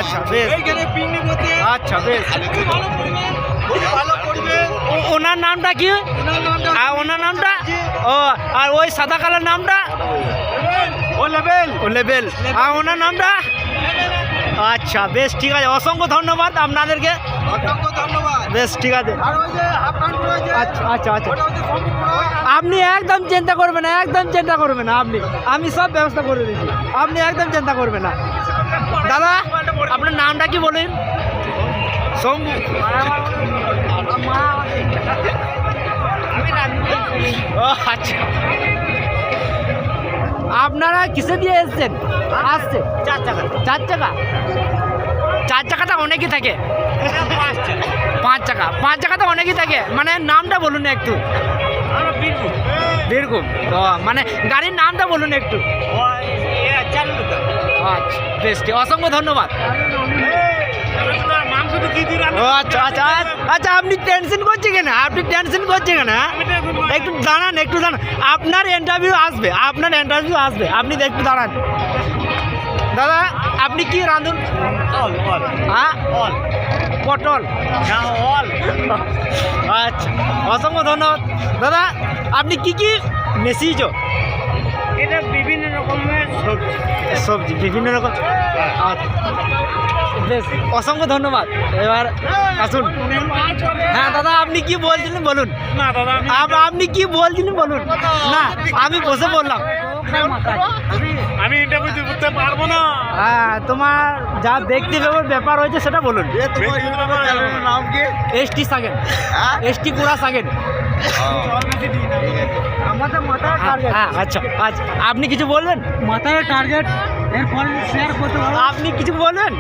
আচ্ছা বেশ, আচ্ছা বেশ। ওনার নামটা কি? ওনার নামটা ও, আর ওই সাদা কালার নামটা ও লেবেল। আর ওনার নামটা? আচ্ছা বেশ, ঠিক আছে, অসংখ্য ধন্যবাদ আপনাদেরকে। বেশ ঠিক আছে। আচ্ছা আচ্ছা আচ্ছা, আপনি একদম চিন্তা করবেন না, একদম চিন্তা করবেন না, আমি সব ব্যবস্থা করে দিচ্ছি, আপনি একদম চিন্তা করবেন না। দাদা আপনার নামটা কি বলেন? শম্ভু। ও আচ্ছা, আপনারা কিসে দিয়ে এসছেন? আসছে 4 চাকা। 4 চাকা? 4 চাকাটা অনেকই থাকে। 5 চাকা? 5 চাকাটা অনেকই থাকে, মানে নামটা বলুন একটু। বীরভূম তো, মানে গাড়ির নামটা বলুন একটু। আচ্ছা বেশ, অসংখ্য ধন্যবাদ। আচ্ছা আচ্ছা আচ্ছা, আপনি টেনশন করছেন কেন? একটু দাঁড়ান, আপনার ইন্টারভিউ আসবে, আপনি একটু দাঁড়ান। দাদা আপনি কি রাঁধুন? হ্যাঁ পটল। আচ্ছা অসংখ্য ধন্যবাদ। দাদা আপনি কি মেসিজ? এটা বিভিন্ন রকমের সবজি, বিভিন্ন রকম। আচ্ছা বেশ, অসংখ্য ধন্যবাদ। এবার আসুন। হ্যাঁ দাদা আপনি কি বলছিলেন বলুন। না দাদা আপনি কি বলছিলেন বলুন। না আমি বসে বললাম, আমি ইন্টারভিউ করতে পারবো না। হ্যাঁ তোমার যা দেখতে ব্যাপার হয়েছে সেটা বলুন। নাম কি? এসটি সাগেন, এসটি কুড়া সাগেন। হ্যাঁ আচ্ছা আচ্ছা, আপনি কিছু বলবেন? মাথায় টার্গেট, এর ফল শেয়ার করতে পারবো। আপনি কিছু বলবেন?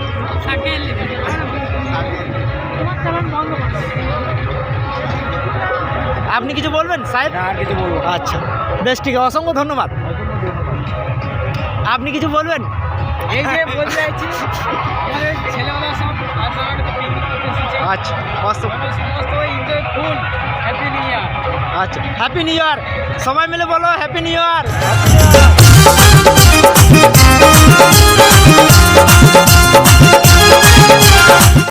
আপনি কিছু বলবেন সাহেব? কিছু বলবো। আচ্ছা বেশ ঠিক আছে, অসংখ্য ধন্যবাদ। আপনি কিছু বলবেন? এই যে বলতে চাইছি, ছেলেমেয়েরা সব আচ্ছা সমস্ত এনজয় ফুল, হ্যাপি নিউ ইয়ার। আচ্ছা হ্যাপি নিউ ইয়ার, সবাই মিলে বলো হ্যাপি নিউ ইয়ার।